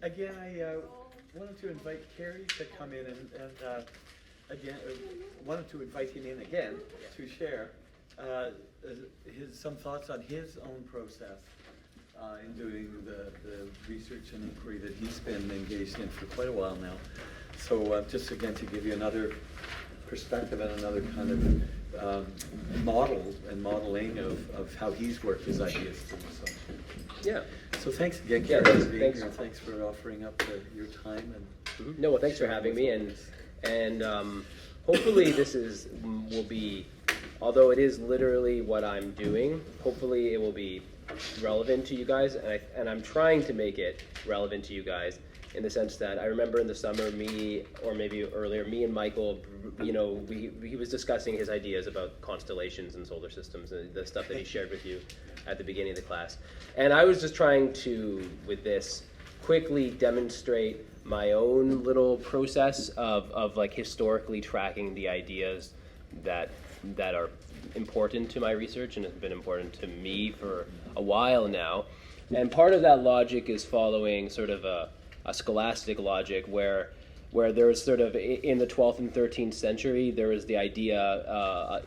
Again, I wanted to invite Cary to come in and again, wanted to invite him in again to share some thoughts on his own process in doing the research and inquiry that he's been engaged in for quite a while now. So just again to give you another perspective and another kind of model and modeling of how he's worked his ideas through. So. Yeah. So thanks again, Cary, for being here. Thanks for offering up your time. And no, well, thanks for having me, and hopefully this will be, although it is literally what I'm doing, hopefully it will be relevant to you guys, and I'm trying to make it relevant to you guys in the sense that I remember in the summer, me and Michael, he was discussing his ideas about constellations and solar systems and the stuff that he shared with you at the beginning of the class. And I was just trying to, with this, quickly demonstrate my own little process of like historically tracking the ideas that are important to my research and have been important to me for a while now. And part of that logic is following sort of a scholastic logic where there's sort of, in the 12th and 13th century, there was the idea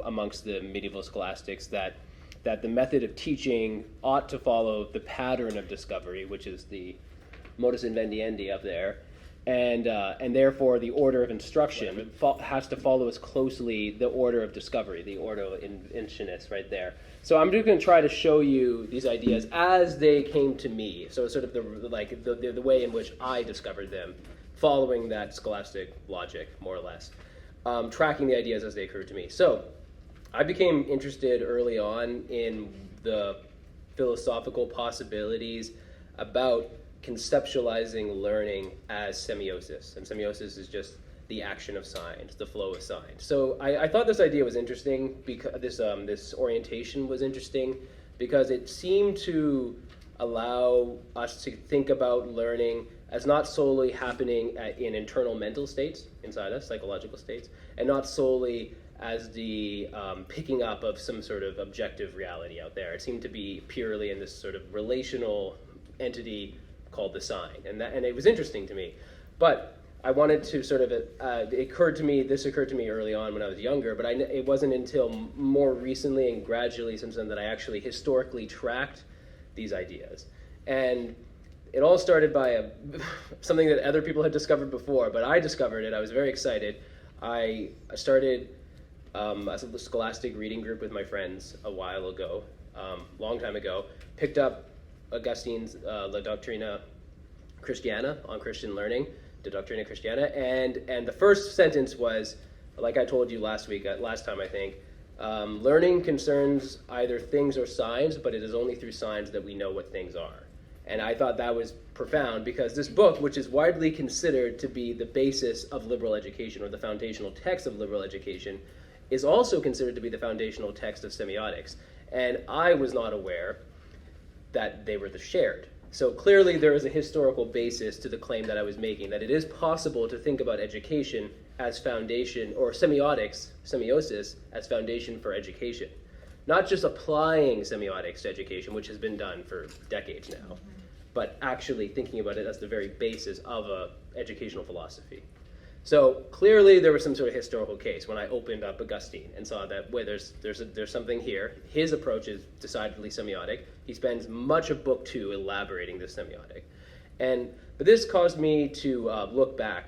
amongst the medieval scholastics that the method of teaching ought to follow the pattern of discovery, which is the modus inveniendi up there, and therefore the order of instruction has to follow as closely the order of discovery, the ordo inventionis right there. So I'm just going to try to show you these ideas as they came to me. So sort of the way in which I discovered them, following that scholastic logic, more or less, tracking the ideas as they occurred to me. So I became interested early on in the philosophical possibilities about conceptualizing learning as semiosis. And semiosis is just the action of signs, the flow of signs. So I thought this idea was interesting, because this orientation was interesting, because it seemed to allow us to think about learning as not solely happening in internal mental states inside us, psychological states, and not solely as the picking up of some sort of objective reality out there. It seemed to be purely in this sort of relational entity called the sign, and it was interesting to me. But I wanted to sort of, this occurred to me early on when I was younger, but it wasn't until more recently and gradually since then that I actually historically tracked these ideas. And it all started by something that other people had discovered before, but I discovered it. I was very excited. I started a scholastic reading group with my friends a while ago, long time ago, picked up Augustine's La Doctrina Christiana on Christian learning, the Doctrina Christiana, and the first sentence was, like I told you last time I think, learning concerns either things or signs, but it is only through signs that we know what things are. And I thought that was profound, because this book, which is widely considered to be the basis of liberal education, or the foundational text of liberal education, is also considered to be the foundational text of semiotics. And I was not aware that they were shared. So clearly there is a historical basis to the claim that I was making, that it is possible to think about education as foundation, or semiotics, semiosis, as foundation for education. Not just applying semiotics to education, which has been done for decades now, but actually thinking about it as the very basis of a educational philosophy. So clearly there was some sort of historical case when I opened up Augustine and saw that there's something here. His approach is decidedly semiotic. He spends much of book 2 elaborating this semiotic. But this caused me to look back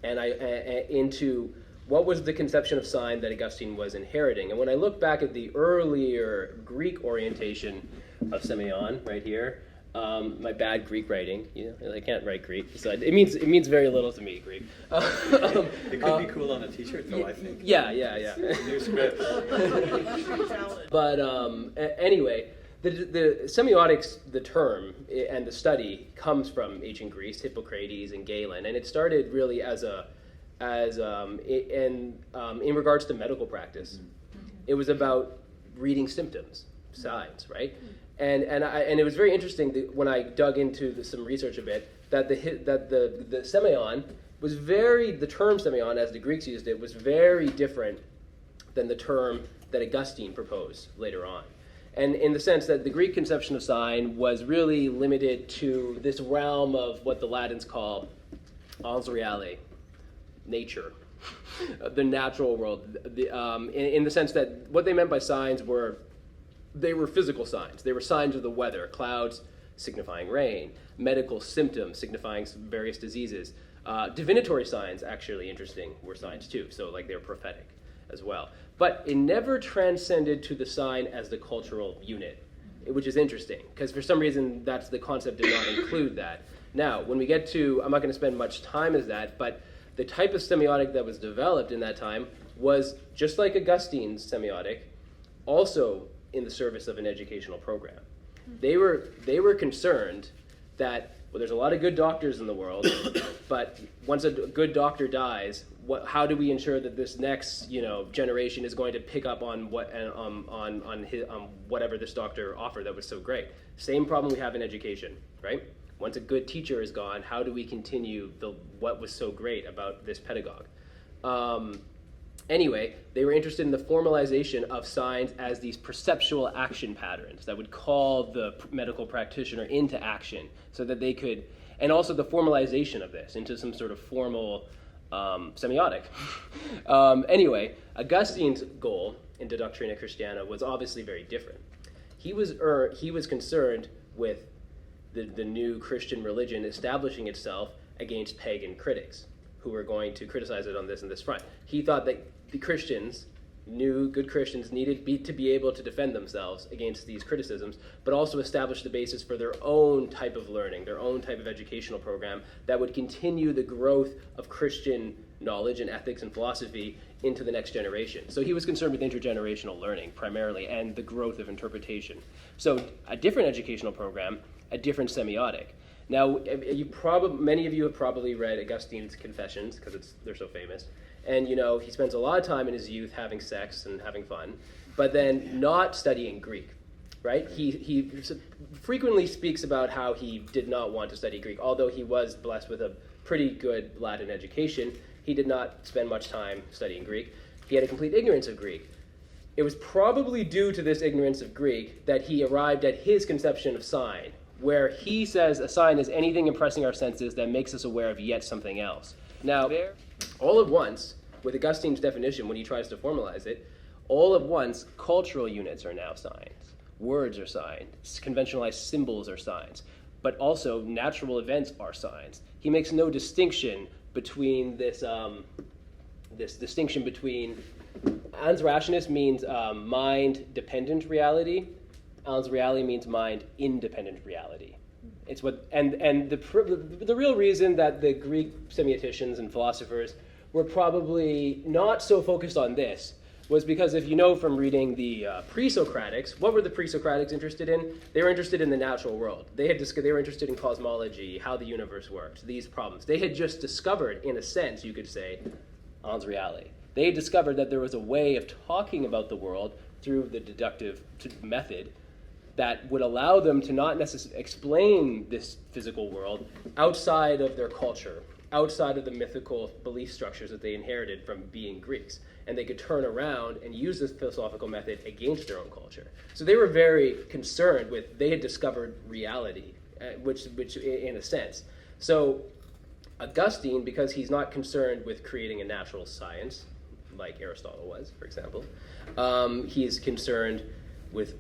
into what was the conception of sign that Augustine was inheriting. And when I look back at the earlier Greek orientation of semeion, right here, my bad Greek writing, I can't write Greek, so it means very little to me, Greek. It could be cool on a t-shirt, though, I think. Yeah. New script. But anyway, the semiotics, the term and the study, comes from ancient Greece, Hippocrates and Galen, and it started really in regards to medical practice. It was about reading symptoms, signs, right? And it was very interesting when I dug into some research a bit that the semeion was the term semeion, as the Greeks used it, was very different than the term that Augustine proposed later on. And in the sense that the Greek conception of sign was really limited to this realm of what the Latins call ens-reale, nature, the natural world, in the sense that what they meant by signs were, they were physical signs. They were signs of the weather, clouds signifying rain, medical symptoms signifying various diseases. Divinatory signs, actually interesting, were signs too, so like they were prophetic as well. But it never transcended to the sign as the cultural unit, which is interesting, because for some reason the concept did not include that. Now, when we get to, I'm not going to spend much time as that, but the type of semiotic that was developed in that time was, just like Augustine's semiotic, also in the service of an educational program. They were concerned that, well, there's a lot of good doctors in the world, but once a good doctor dies, how do we ensure that this next generation is going to pick up on whatever this doctor offered that was so great? Same problem we have in education, right? Once a good teacher is gone, how do we continue what was so great about this pedagogue? Anyway, they were interested in the formalization of signs as these perceptual action patterns that would call the medical practitioner into action so that they could, and also the formalization of this into some sort of formal semiotic. Anyway, Augustine's goal in De Doctrina Christiana was obviously very different. He was concerned with the new Christian religion establishing itself against pagan critics who were going to criticize it on this and this front. He thought that the Christians, good Christians, needed to be able to defend themselves against these criticisms, but also establish the basis for their own type of learning, their own type of educational program that would continue the growth of Christian knowledge and ethics and philosophy into the next generation. So he was concerned with intergenerational learning primarily and the growth of interpretation. So a different educational program, a different semiotic. Now, many of you have probably read Augustine's Confessions because they're so famous. And, he spends a lot of time in his youth having sex and having fun, but then not studying Greek, right? He frequently speaks about how he did not want to study Greek. Although he was blessed with a pretty good Latin education, he did not spend much time studying Greek. He had a complete ignorance of Greek. It was probably due to this ignorance of Greek that he arrived at his conception of sign, where he says a sign is anything impressing our senses that makes us aware of yet something else. Now, all at once, with Augustine's definition, when he tries to formalize it, all at once, cultural units are now signs. Words are signs. Conventionalized symbols are signs. But also, natural events are signs. He makes no distinction between this distinction between ens rationis means mind-dependent reality. Ens reale means mind-independent reality. It's the real reason that the Greek semioticians and philosophers were probably not so focused on this was because if you know from reading the Pre-socratics, what were the Pre-socratics interested in? They were interested in the natural world. They were interested in cosmology, how the universe works, these problems. They had just discovered, in a sense, you could say, ens reale. They had discovered that there was a way of talking about the world through the deductive method that would allow them to not necessarily explain this physical world outside of their culture, outside of the mythical belief structures that they inherited from being Greeks. And they could turn around and use this philosophical method against their own culture. So they were very concerned with, they had discovered reality, which in a sense. So Augustine, because he's not concerned with creating a natural science, like Aristotle was, for example, he's concerned with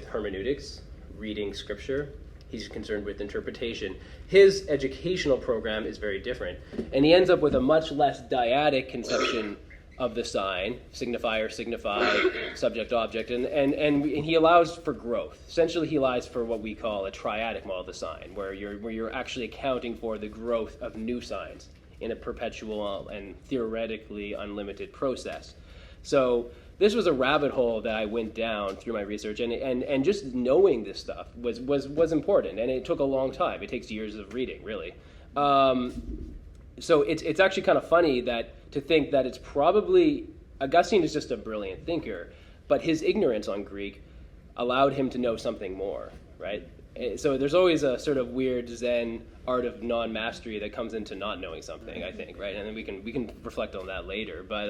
hermeneutics, reading scripture. He's concerned with interpretation. His educational program is very different. And he ends up with a much less dyadic conception of the sign, signifier, signify, subject, object, and he allows for growth. Essentially, he allows for what we call a triadic model of the sign, where you're actually accounting for the growth of new signs in a perpetual and theoretically unlimited process. So this was a rabbit hole that I went down through my research, and just knowing this stuff was important, and it took a long time. It takes years of reading, really. So it's actually kind of funny to think that it's probably, Augustine is just a brilliant thinker, but his ignorance on Greek allowed him to know something more, right? So there's always a sort of weird Zen art of non-mastery that comes into not knowing something, I think, right? And then we can reflect on that later, but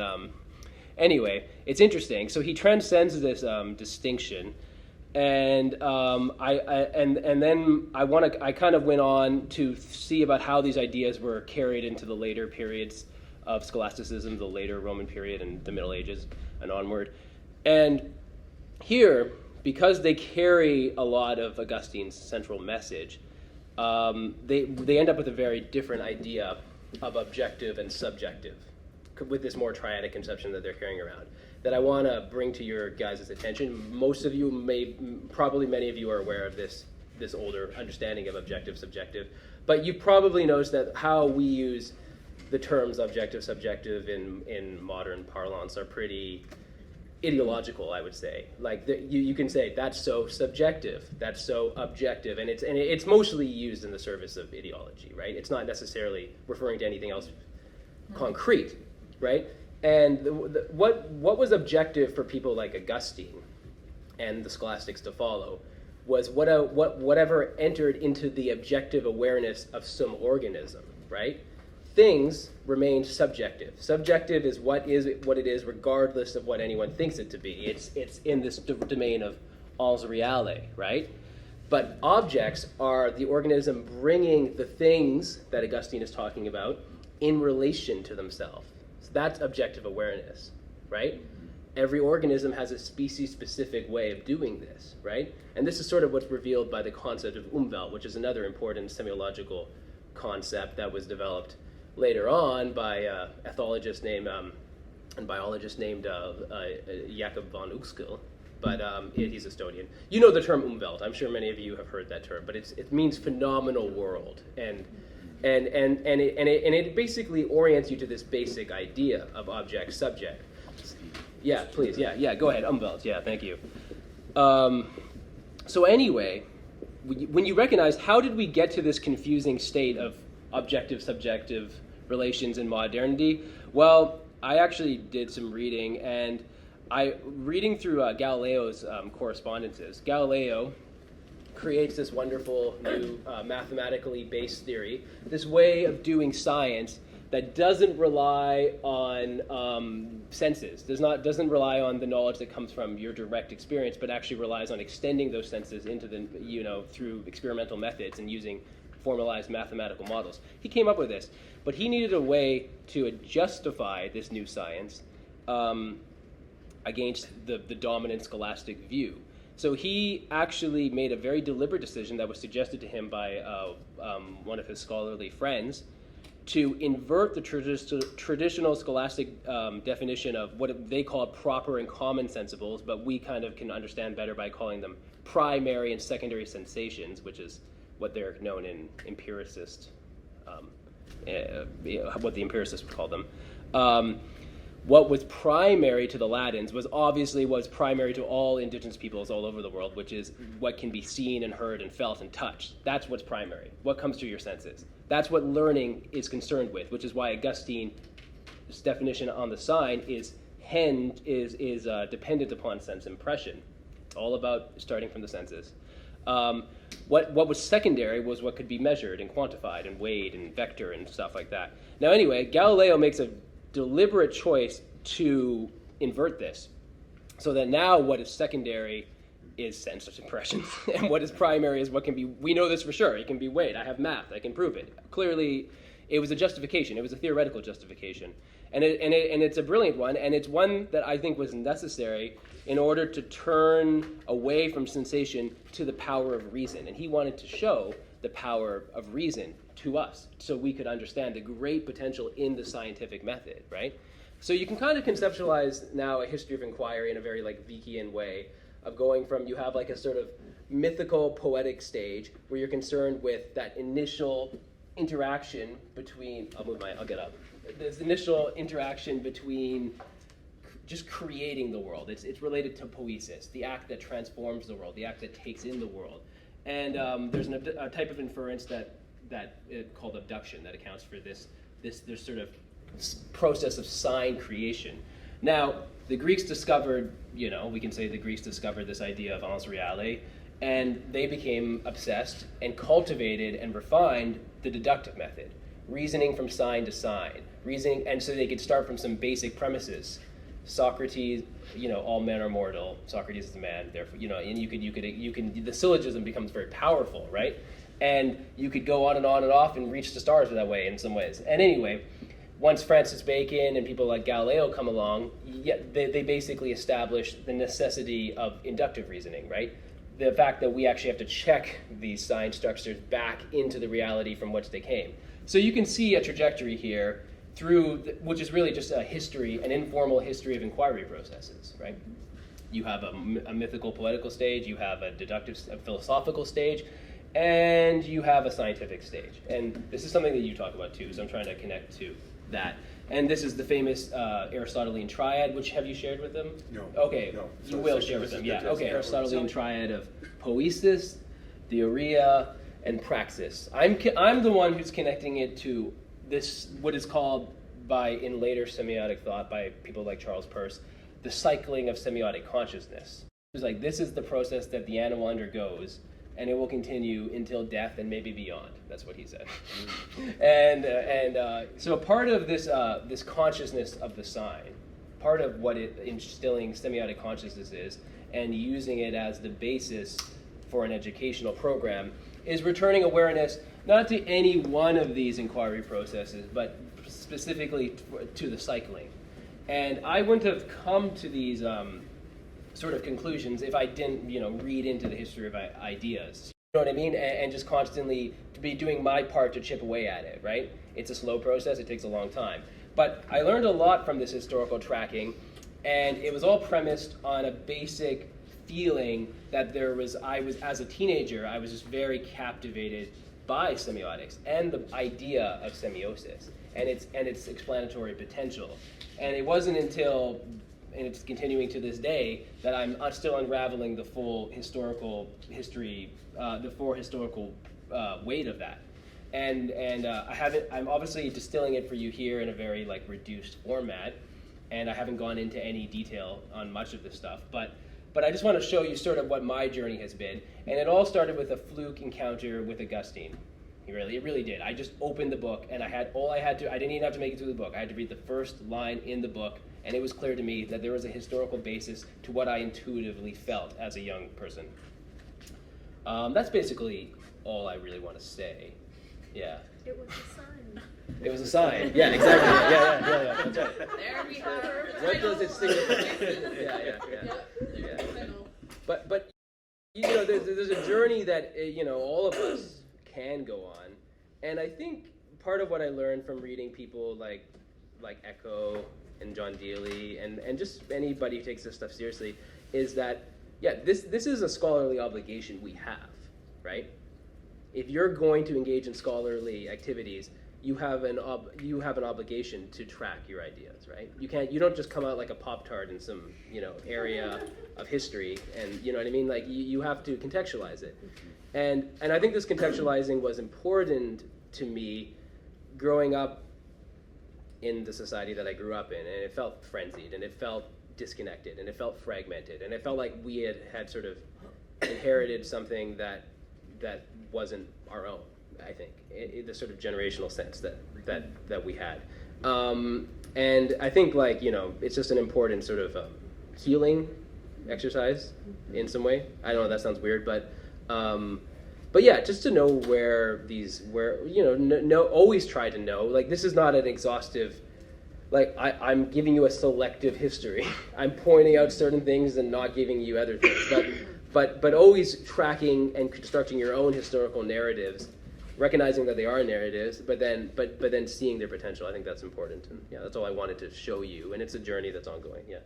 anyway, it's interesting. So he transcends this distinction, And then I kind of went on to see about how these ideas were carried into the later periods of scholasticism, the later Roman period and the Middle Ages and onward. And here, because they carry a lot of Augustine's central message, they end up with a very different idea of objective and subjective, with this more triadic conception that they're carrying around, that I want to bring to your guys' attention. Most of you probably many of you are aware of this older understanding of objective, subjective, but you probably noticed that how we use the terms objective, subjective in modern parlance are pretty ideological, I would say. Like you can say that's so subjective, that's so objective, and it's mostly used in the service of ideology, right? It's not necessarily referring to anything else concrete, right? And what was objective for people like Augustine and the scholastics to follow was whatever entered into the objective awareness of some organism, right? Things remained subjective. Subjective is what it is, regardless of what anyone thinks it to be. It's in this domain of ens-reale, right? But objects are the organism bringing the things that Augustine is talking about in relation to themselves. So that's objective awareness, right? Every organism has a species-specific way of doing this, right? And this is sort of what's revealed by the concept of Umwelt, which is another important semiological concept that was developed later on by an ethologist named and biologist named Jacob von Uexküll, but he's Estonian. You know the term Umwelt. I'm sure many of you have heard that term, but it means phenomenal world, and it basically orients you to this basic idea of object subject. Yeah, please. Yeah. Go ahead. Umwelt. Yeah, thank you. So anyway, when you recognize how did we get to this confusing state of objective subjective relations in modernity? Well, I actually did some reading, and reading through Galileo's correspondences. Galileo creates this wonderful new mathematically based theory, this way of doing science that doesn't rely on senses, doesn't rely on the knowledge that comes from your direct experience, but actually relies on extending those senses into through experimental methods and using formalized mathematical models. He came up with this, but he needed a way to justify this new science against the dominant scholastic view. So he actually made a very deliberate decision that was suggested to him by one of his scholarly friends to invert the traditional scholastic definition of what they call proper and common sensibles, but we kind of can understand better by calling them primary and secondary sensations, which is what they're known in empiricist, what the empiricists would call them. What was primary to the Latins was primary to all indigenous peoples all over the world, which is what can be seen and heard and felt and touched. That's what's primary, what comes through your senses. That's what learning is concerned with, which is why Augustine's definition on the sign is dependent upon sense impression. It's all about starting from the senses. What was secondary was what could be measured and quantified and weighed and vector and stuff like that. Now anyway, Galileo makes a deliberate choice to invert this, so that now what is secondary is sense impressions, and what is primary is what can be, we know this for sure, it can be weighed. I have math, I can prove it. Clearly, it was a justification, it was a theoretical justification. And it's a brilliant one, and it's one that I think was necessary in order to turn away from sensation to the power of reason. And he wanted to show the power of reason to us, so we could understand the great potential in the scientific method, right? So you can kind of conceptualize now a history of inquiry in a very Vickian way of going from, you have a sort of mythical poetic stage where you're concerned with that initial interaction between, I'll get up. This initial interaction between just creating the world. It's related to poiesis, the act that transforms the world, the act that takes in the world. And there's a type of inference that called abduction that accounts for this sort of process of sign creation. Now, the Greeks discovered, we can say the Greeks discovered this idea of ens-reale, and they became obsessed and cultivated and refined the deductive method, reasoning from sign to sign, and so they could start from some basic premises. Socrates, all men are mortal. Socrates is a man, therefore, and you can. The syllogism becomes very powerful, right? And you could go on and off and reach the stars that way in some ways. And anyway, once Francis Bacon and people like Galileo come along, they basically establish the necessity of inductive reasoning, right? The fact that we actually have to check these science structures back into the reality from which they came. So you can see a trajectory here which is really just an informal history of inquiry processes, right? You have a mythical poetical stage, you have a philosophical stage, and you have a scientific stage. And this is something that you talk about too, so I'm trying to connect to that. And this is the famous Aristotelian triad, which have you shared with them? No. Okay, no. You will share with them, yeah. Okay, Aristotelian triad of poiesis, theoria, and praxis. I'm the one who's connecting it to this, what is called in later semiotic thought by people like Charles Peirce, the cycling of semiotic consciousness. It's like this is the process that the animal undergoes, and it will continue until death and maybe beyond. That's what he said. So part of this consciousness of the sign, part of what instilling semiotic consciousness is, and using it as the basis for an educational program, is returning awareness not to any one of these inquiry processes, but specifically to the cycling. And I wouldn't have come to these sort of conclusions if I didn't, read into the history of ideas. You know what I mean? And just constantly to be doing my part to chip away at it, right? It's a slow process. It takes a long time. But I learned a lot from this historical tracking, and it was all premised on a basic feeling that as a teenager, I was just very captivated by semiotics and the idea of semiosis and its explanatory potential. And it wasn't until, and it's continuing to this day, that I'm still unraveling the full historical history, the full historical weight of that. And I'm obviously distilling it for you here in a very reduced format, and I haven't gone into any detail on much of this stuff, but I just want to show you sort of what my journey has been. And it all started with a fluke encounter with Augustine. It really did. I just opened the book, and I didn't even have to make it through the book. I had to read the first line in the book, and it was clear to me that there was a historical basis to what I intuitively felt as a young person. That's basically all I really want to say. Yeah. It was a sign. It was a sign. Yeah, exactly. Yeah. That's right. There we have her. What does it signify? Yeah. But there's a journey that all of us can go on, and I think part of what I learned from reading people like Echo and John Dealey and just anybody who takes this stuff seriously is that this is a scholarly obligation we have, right? If you're going to engage in scholarly activities, you have an obligation to track your ideas, right? You don't just come out like a Pop-Tart in some area of history, and you know what I mean. You have to contextualize it, and I think this contextualizing was important to me growing up in the society that I grew up in, and it felt frenzied, and it felt disconnected, and it felt fragmented, and it felt like we had sort of inherited something that wasn't our own. I think the sort of generational sense that we had, and I think it's just an important sort of healing exercise in some way. I don't know, that sounds weird, but yeah, just to know always try to know. This is not an exhaustive. I'm giving you a selective history. I'm pointing out certain things and not giving you other things, but always tracking and constructing your own historical narratives, recognizing that they are narratives, but then seeing their potential. I think that's important, and that's all I wanted to show you, and it's a journey that's ongoing. Yeah.